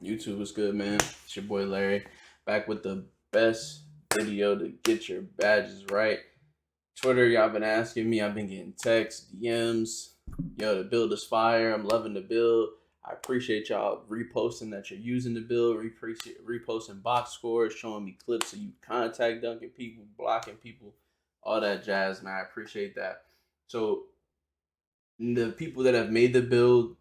YouTube was good, man. It's your boy Larry, back with the best video to get your badges right. Twitter, y'all been asking me. I've been getting texts, DMs. Yo, the build is fire. I'm loving the build. I appreciate y'all reposting that you're using the build, reposting box scores, showing me clips of you contact dunking people, blocking people, all that jazz, man. I appreciate that. So the people that have made the build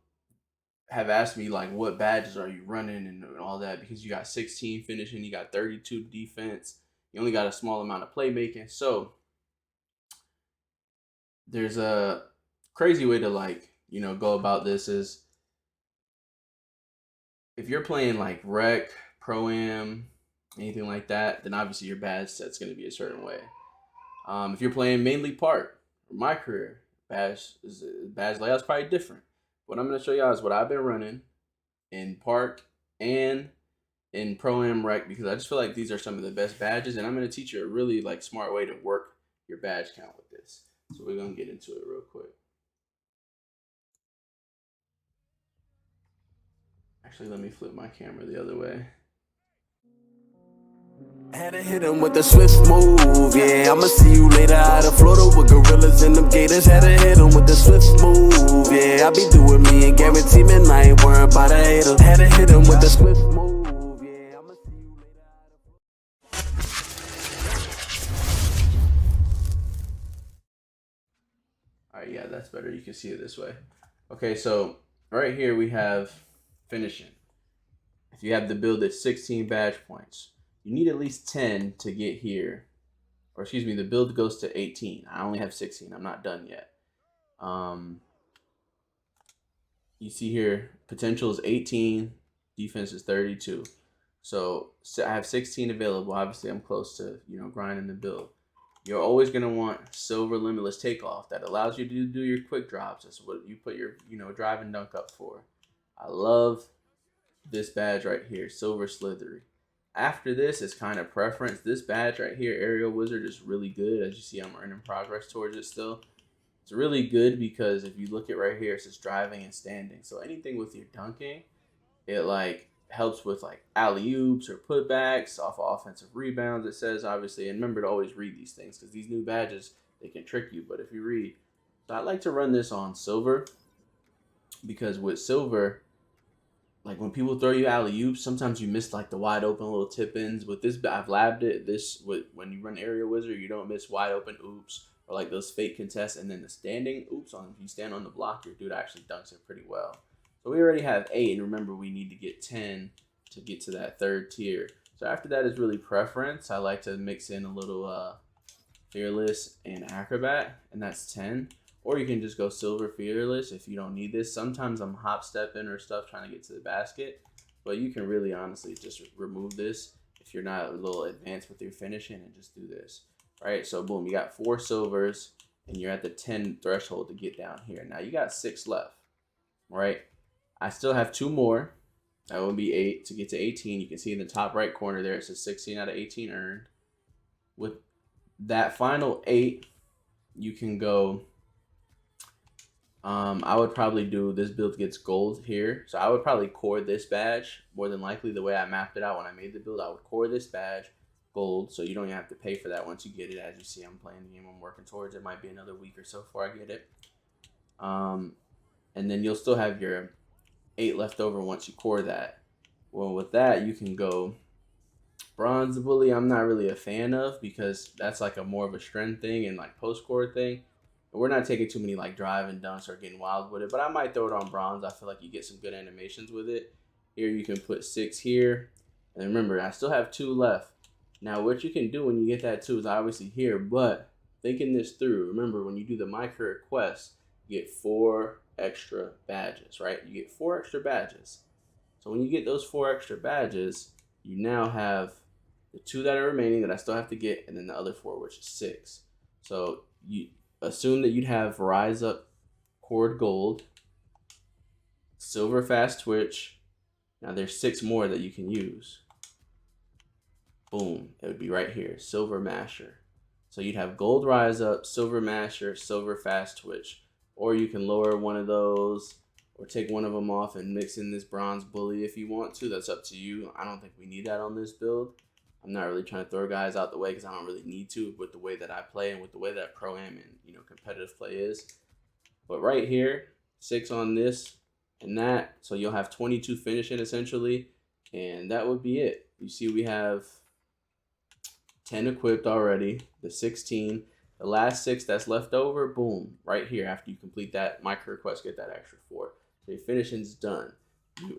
have asked me like what badges are you running and all that, because you got 16 finishing, you got 32 defense, you only got a small amount of playmaking. So there's a crazy way to go about this is if you're playing like rec, pro am, anything like that, then obviously your badge set's going to be a certain way. If you're playing mainly park, my career badge layout's probably different. What I'm going to show y'all is what I've been running in park and in pro am rec, because I just feel like these are some of the best badges, and I'm going to teach you a really like smart way to work your badge count with this. So we're going to get into it real quick. Actually, let me flip my camera the other way. Had to hit him with a swift move, yeah. I'ma see you later out of Florida with gorillas and them gators. Had to hit him with a swift move, yeah. I be doing me and guarantee me I ain't worried about a hater. Had to hit him with a swift move, yeah. I'ma see you later out of Alright, yeah, that's better. You can see it this way. Okay, so right here we have finishing. If you have the build at 16 badge points, you need at least 10 to get here. Or excuse me, the build goes to 18. I only have 16. I'm not done yet. You see here, potential is 18, defense is 32. So I have 16 available. Obviously, I'm close to grinding the build. You're always gonna want silver limitless takeoff. That allows you to do your quick drops. That's what you put your drive and dunk up for. I love this badge right here, silver slithery. After this is kind of preference. This badge right here, aerial wizard, is really good. As you see, I'm earning progress towards it still. It's really good because if you look at right here, it says driving and standing. So anything with your dunking, it like helps with like alley-oops or putbacks off of offensive rebounds, it says, obviously. And remember to always read these things, because these new badges, they can trick you. But if you read, so I like to run this on silver, because with silver, like when people throw you alley-oops, sometimes you miss like the wide open little tip-ins. With this, I've labbed it. When you run aerial wizard, you don't miss wide open oops or like those fake contests. And then the standing oops, on if you stand on the block, your dude actually dunks it pretty well. So we already have 8, and remember we need to get 10 to get to that third tier. So after that is really preference. I like to mix in a little fearless and acrobat, and that's 10. Or you can just go silver fearless if you don't need this. Sometimes I'm hop stepping or stuff trying to get to the basket, but you can really honestly just remove this if you're not a little advanced with your finishing, and just do this. Right, so boom, you got 4 silvers, and you're at the 10 threshold to get down here. Now you got 6 left, right? I still have 2 more. That would be 8 to get to 18. You can see in the top right corner there, it says 16 out of 18 earned. With that final 8, you can go, I would probably do, this build gets gold here. So I would probably core this badge, more than likely. The way I mapped it out when I made the build, I would core this badge gold, so you don't even have to pay for that once you get it. As you see, I'm playing the game, I'm working towards it. Might be another week or so before I get it. And then you'll still have your 8 left over once you core that. Well, with that, you can go bronze bully. I'm not really a fan of, because that's like a more of a strength thing and like post core thing. We're not taking too many like drive and dunks or getting wild with it, but I might throw it on bronze. I feel like you get some good animations with it. Here you can put 6 here, and remember I still have 2 left. Now what you can do when you get that 2 is obviously here, but thinking this through, remember when you do the My Career quest, you get 4 extra badges, right? You get 4 extra badges. So when you get those 4 extra badges, you now have the 2 that are remaining that I still have to get, and then the other 4, which is 6. So you assume that you'd have Rise Up Cord Gold, Silver Fast Twitch. Now there's 6 more that you can use. Boom, it would be right here, Silver Masher. So you'd have Gold Rise Up, Silver Masher, Silver Fast Twitch. Or you can lower one of those, or take one of them off and mix in this bronze bully if you want to. That's up to you. I don't think we need that on this build. I'm not really trying to throw guys out the way because I don't really need to with the way that I play and with the way that pro-am and, you know, competitive play is. But right here, 6 on this and that. So you'll have 22 finishing essentially. And that would be it. You see we have 10 equipped already, the 16. The last 6 that's left over, boom, right here after you complete that micro request, get that extra 4. So your finishing's done.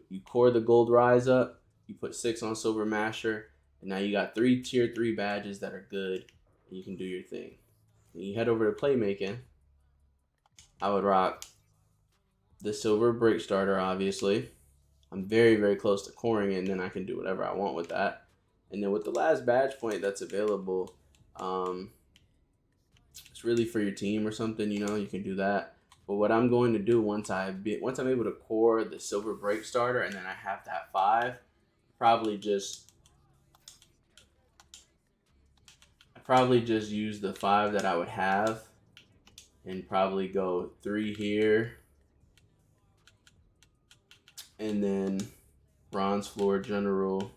You core the gold rise up, you put 6 on silver master, and now you got 3 tier 3 badges that are good, and you can do your thing. And you head over to Playmaking. I would rock the silver break starter, obviously. I'm very, very close to coring it, and then I can do whatever I want with that. And then with the last badge point that's available, it's really for your team or something, you know, you can do that. But what I'm going to do once I'm able to core the silver break starter and then I have that 5, probably just use the 5 that I would have and probably go 3 here and then bronze floor general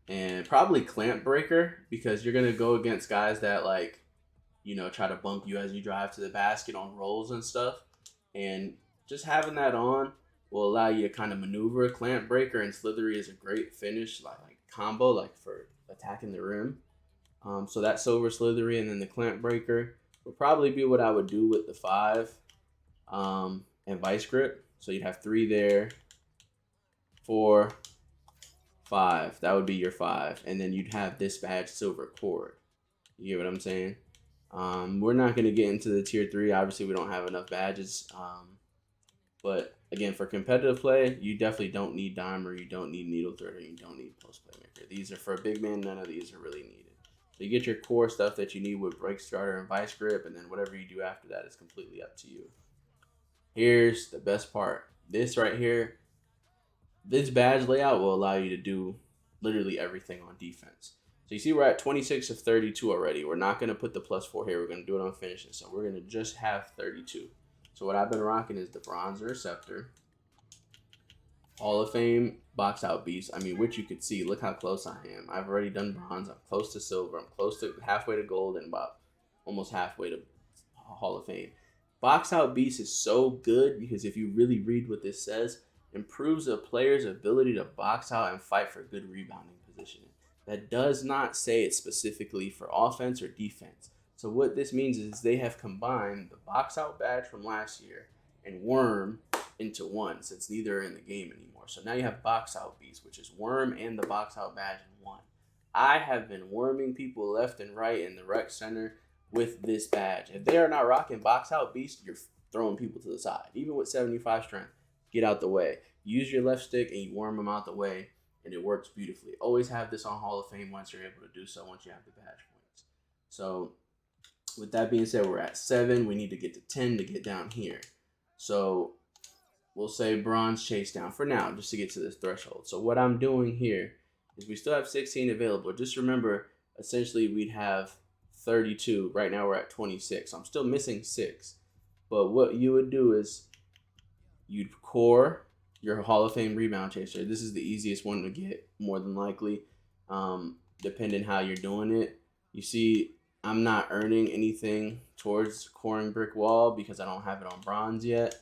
and probably clamp breaker, because you're gonna go against guys that, like, you know, try to bump you as you drive to the basket on rolls and stuff. And just having that on will allow you to kind of maneuver. Clamp breaker and slithery is a great finish, like combo, like for attacking the rim. So that silver slithery and then the clamp breaker would probably be what I would do with the 5 and vice grip. So you'd have 3 there, 4, 5. That would be your 5. And then you'd have this badge silver cord. You get what I'm saying? We're not going to get into the tier 3. Obviously, we don't have enough badges. But again, for competitive play, you definitely don't need dimer, you don't need needle threader, you don't need post playmaker. These are for a big man. None of these are really needed. So you get your core stuff that you need with break starter and vice grip, and then whatever you do after that is completely up to you. Here's the best part. This right here, this badge layout will allow you to do literally everything on defense. So you see we're at 26 of 32 already. We're not going to put the +4 here. We're going to do it on finishing. So we're going to just have 32. So what I've been rocking is the bronze interceptor, Hall of Fame box out beast. I mean, which you could see. Look how close I am. I've already done bronze. I'm close to silver. I'm close to halfway to gold and about almost halfway to Hall of Fame. Box out beast is so good because if you really read what this says, improves a player's ability to box out and fight for good rebounding positioning. That does not say it's specifically for offense or defense. So what this means is they have combined the box out badge from last year and worm into one, since neither are in the game anymore. So now you have box out beast, which is worm and the box out badge in one. I have been worming people left and right in the rec center with this badge. If they are not rocking box out beast, you're throwing people to the side. Even with 75 strength, get out the way. Use your left stick and you worm them out the way, and it works beautifully. Always have this on Hall of Fame once you're able to do so, once you have the badge points. So with that being said, we're at 7. We need to get to 10 to get down here. So we'll say bronze chase down for now, just to get to this threshold. So what I'm doing here is we still have 16 available. Just remember, essentially we'd have 32. Right now we're at 26. So I'm still missing 6. But what you would do is you'd core your Hall of Fame rebound chaser. This is the easiest one to get, more than likely, depending how you're doing it. You see, I'm not earning anything towards coring brick wall because I don't have it on bronze yet.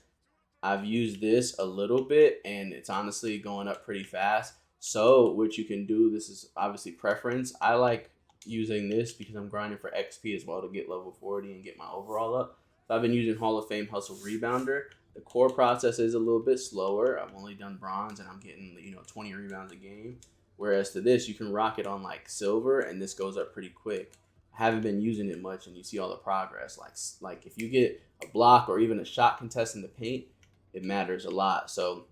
I've used this a little bit and it's honestly going up pretty fast. So what you can do, this is obviously preference. I like using this because I'm grinding for XP as well to get level 40 and get my overall up. So I've been using Hall of Fame Hustle Rebounder. The core process is a little bit slower. I've only done bronze and I'm getting, 20 rebounds a game. Whereas to this, you can rock it on like silver and this goes up pretty quick. I haven't been using it much and you see all the progress. Like if you get a block or even a shot contest in the paint, it matters a lot. So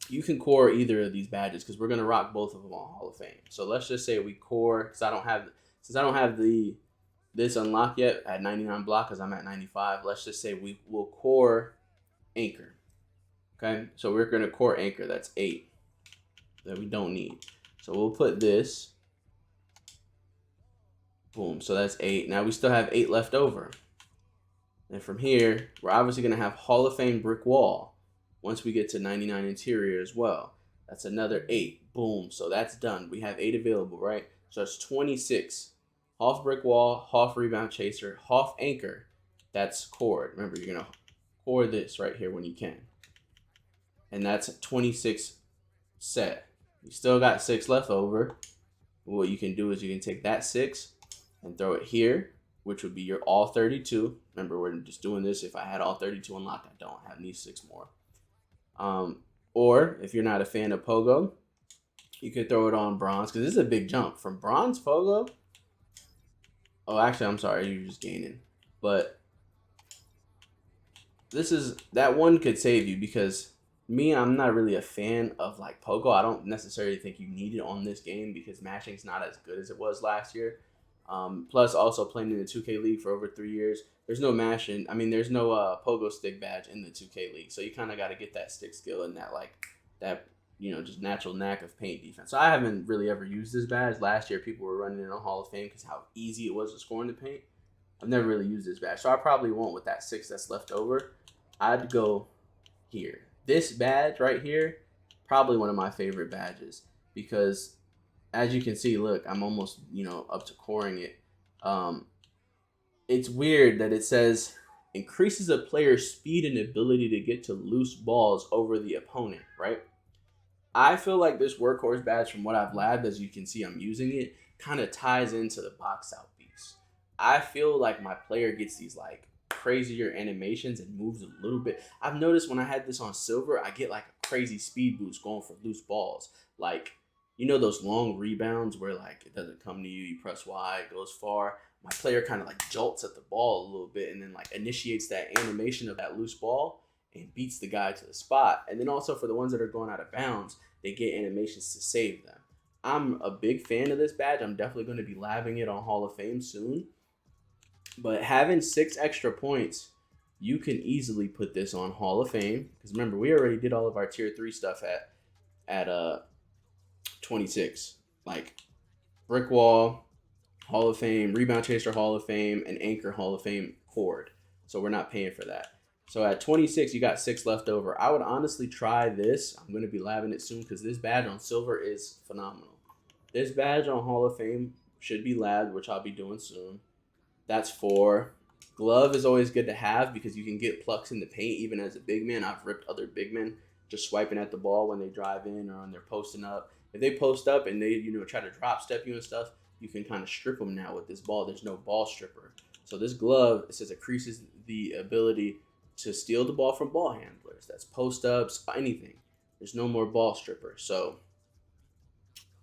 you can core either of these badges because we're going to rock both of them on Hall of Fame. So let's just say we core, because I don't have this unlocked yet at 99 block because I'm at 95. Let's just say we will core anchor. Okay, so we're going to core anchor. That's 8 that we don't need. So we'll put this. Boom. So that's 8. Now we still have 8 left over. And from here, we're obviously going to have Hall of Fame brick wall. Once we get to 99 interior as well, that's another 8. Boom. So that's done. We have 8 available, right? So that's 26. Half brick wall, half rebound chaser, half anchor. That's cord. Remember, you're going to cord this right here when you can. And that's 26 set. You still got 6 left over. What you can do is you can take that 6 and throw it here, which would be your all 32. Remember, we're just doing this. If I had all 32 unlocked, I don't have these 6 more. Or if you're not a fan of Pogo, you could throw it on bronze, because this is a big jump from bronze Pogo. Oh, actually, I'm sorry, you're just gaining. But this is, that one could save you, because me, I'm not really a fan of like Pogo. I don't necessarily think you need it on this game because mashing's not as good as it was last year. Plus, also playing in the 2K League for over 3 years, there's no mashing. I mean, there's no Pogo stick badge in the 2K League, so you kind of got to get that stick skill and that just natural knack of paint defense. So I haven't really ever used this badge. Last year, people were running it on Hall of Fame because how easy it was to score in the paint. I've never really used this badge, so I probably won't with that 6 that's left over. I'd go here. This badge right here, probably one of my favorite badges, because as you can see, look, I'm almost, up to coring it. It's weird that it says increases a player's speed and ability to get to loose balls over the opponent, right? I feel like this workhorse badge, from what I've labbed, as you can see, I'm using it, kind of ties into the box out piece. I feel like my player gets these like crazier animations and moves a little bit. I've noticed when I had this on silver, I get like a crazy speed boost going for loose balls. Like, those long rebounds where like it doesn't come to you, you press Y, it goes far. My player kind of like jolts at the ball a little bit and then like initiates that animation of that loose ball and beats the guy to the spot. And then also for the ones that are going out of bounds, they get animations to save them. I'm a big fan of this badge. I'm definitely going to be labbing it on Hall of Fame soon. But having 6 extra points, you can easily put this on Hall of Fame. Because remember, we already did all of our tier 3 stuff at 26. Like brick wall, Hall of Fame, rebound chaser Hall of Fame, and anchor Hall of Fame cord. So we're not paying for that. So at 26, you got 6 left over. I would honestly try this. I'm going to be labbing it soon because this badge on silver is phenomenal. This badge on Hall of Fame should be labbed, which I'll be doing soon. That's 4. Glove is always good to have because you can get plucks in the paint even as a big man. I've ripped other big men just swiping at the ball when they drive in or when they're posting up. If they post up and they try to drop step you and stuff, you can kind of strip them now with this ball. There's no ball stripper. So this glove, it says, increases the ability to steal the ball from ball handlers. That's post ups, anything. There's no more ball stripper. So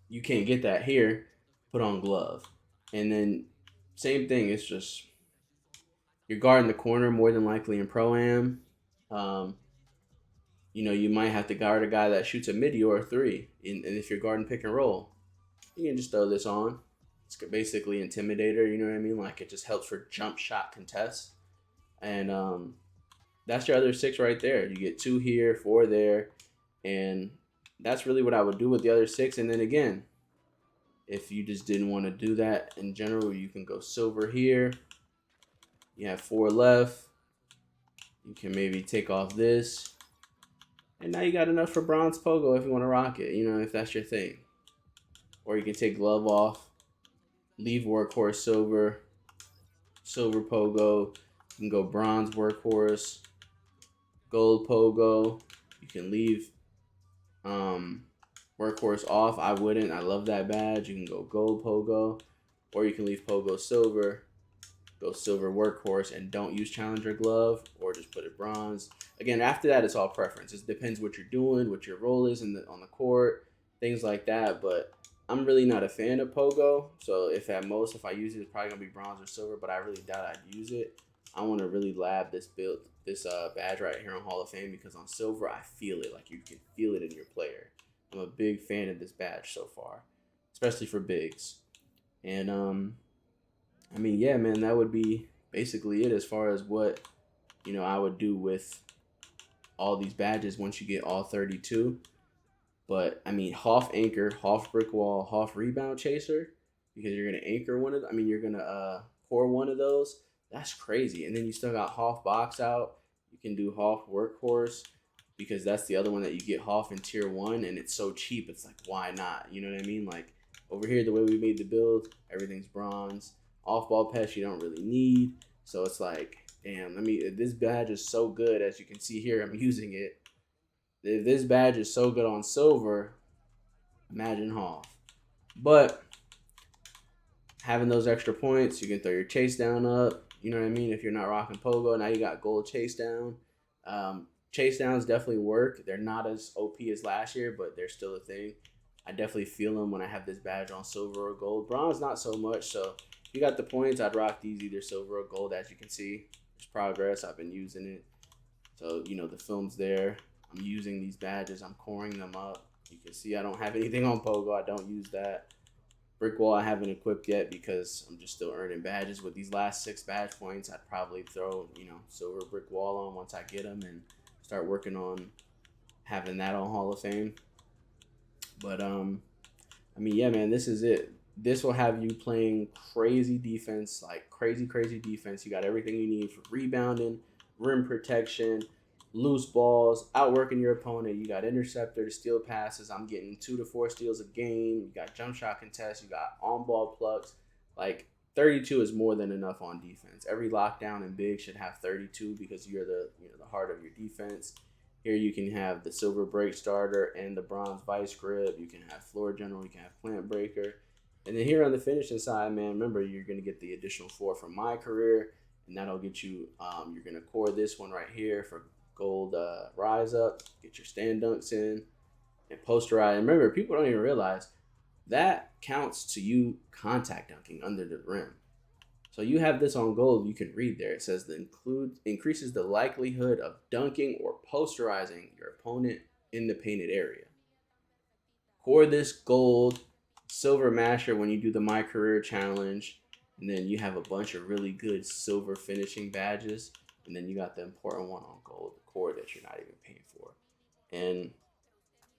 you can't get that here. Put on glove. And then same thing. It's just you're guarding the corner more than likely in Pro-Am. You might have to guard a guy that shoots a midi or a 3. And if you're guarding pick and roll, you can just throw this on. It's basically intimidator, you know what I mean? Like it just helps for jump shot contests. And that's your other 6 right there. You get 2 here, 4 there. And that's really what I would do with the other 6. And then again, if you just didn't want to do that in general, you can go silver here. You have 4 left. You can maybe take off this. And now you got enough for bronze Pogo if you want to rock it, if that's your thing. Or you can take glove off, leave workhorse silver, silver Pogo. You can go bronze workhorse, gold Pogo. You can leave workhorse off. I wouldn't. I love that badge. You can go gold Pogo, or you can leave Pogo silver, go silver workhorse, and don't use challenger glove, or just put it bronze. Again, after that, it's all preference. It depends what you're doing, what your role is on the court, things like that. But I'm really not a fan of Pogo, so if I use it, it's probably gonna be bronze or silver. But I really doubt I'd use it. I want to really lab this badge right here on Hall of Fame because on silver I feel it, like you can feel it in your player. I'm a big fan of this badge so far, especially for bigs. And yeah, man, that would be basically it as far as what I would do with all these badges once you get all 32. But half anchor, half brick wall, half rebound chaser, because you're gonna anchor one of them. You're gonna core one of those. That's crazy. And then you still got half box out. You can do half workhorse. because that's the other one that you get off in tier 1, and it's so cheap. It's like, why not? You know what I mean? Like over here, the way we made the build, everything's bronze. Off ball pets you don't really need, so it's like, damn. This badge is so good, as you can see here. I'm using it. If this badge is so good on silver, imagine Hoff. But having those extra points, you can throw your chase down up. You know what I mean? If you're not rocking pogo, now you got gold chase down. Chase downs definitely work. They're not as OP as last year, but they're still a thing. I definitely feel them when I have this badge on silver or gold. Bronze, not so much. So if you got the points, I'd rock these either silver or gold. As you can see, there's progress. I've been using it. So, the film's there. I'm using these badges. I'm coring them up. You can see I don't have anything on pogo. I don't use that. Brick wall I haven't equipped yet because I'm just still earning badges. With these last 6 badge points, I'd probably throw, silver brick wall on once I get them and start working on having that on Hall of Fame. But yeah, man, this is it. This will have you playing crazy defense, like crazy defense. You got everything you need for rebounding, rim protection, loose balls, outworking your opponent. You got interceptor, steal passes. I'm getting 2 to 4 steals a game. You got jump shot contests. You got on ball plucks. Like 32 is more than enough on defense. Every lockdown and big should have 32 because you're the heart of your defense. Here you can have the silver break starter and the bronze vice grip. You can have floor general. You can have plant breaker. And then here on the finishing side, man, remember you're going to get the additional 4 from my career, and that'll get you. You're going to core this one right here for gold rise up. Get your stand dunks in and posterize. And remember, people don't even realize that counts to you contact dunking under the rim. So you have this on gold, you can read there. It says increases the likelihood of dunking or posterizing your opponent in the painted area. Core this gold, silver masher when you do the My Career Challenge, and then you have a bunch of really good silver finishing badges, and then you got the important one on gold, the core that you're not even paying for. And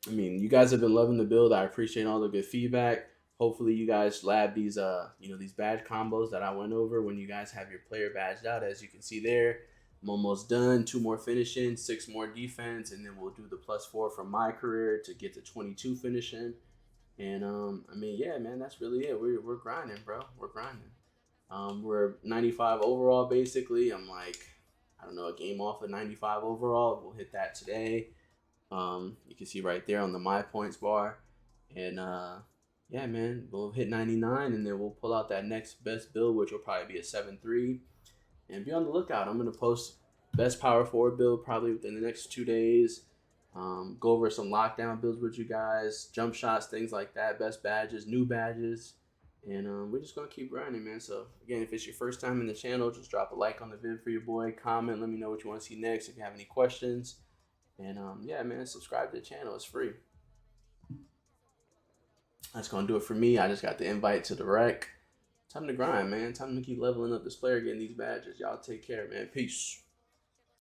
you guys have been loving the build. I appreciate all the good feedback. Hopefully you guys lab these these badge combos that I went over when you guys have your player badged out. As you can see there, I'm almost done. 2 more finishing, 6 more defense, and then we'll do the +4 from my career to get to 22 finishing. And yeah, man, that's really it. We're grinding, bro. We're grinding. We're 95 overall basically. I'm like, I don't know, a game off of 95 overall. We'll hit that today. You can see right there on the my points bar. And yeah, man, we'll hit 99, and then we'll pull out that next best build, which will probably be a 7-3. And be on the lookout. I'm going to post best power forward build probably within the next 2 days. Go over some lockdown builds with you guys, jump shots, things like that, best badges, new badges. And we're just going to keep grinding, man. So, again, if it's your first time in the channel, just drop a like on the vid for your boy. Comment, let me know what you want to see next if you have any questions. And, yeah, man, subscribe to the channel. It's free. That's going to do it for me. I just got the invite to the rec. Time to grind, man. Time to keep leveling up this player, getting these badges. Y'all take care, man. Peace.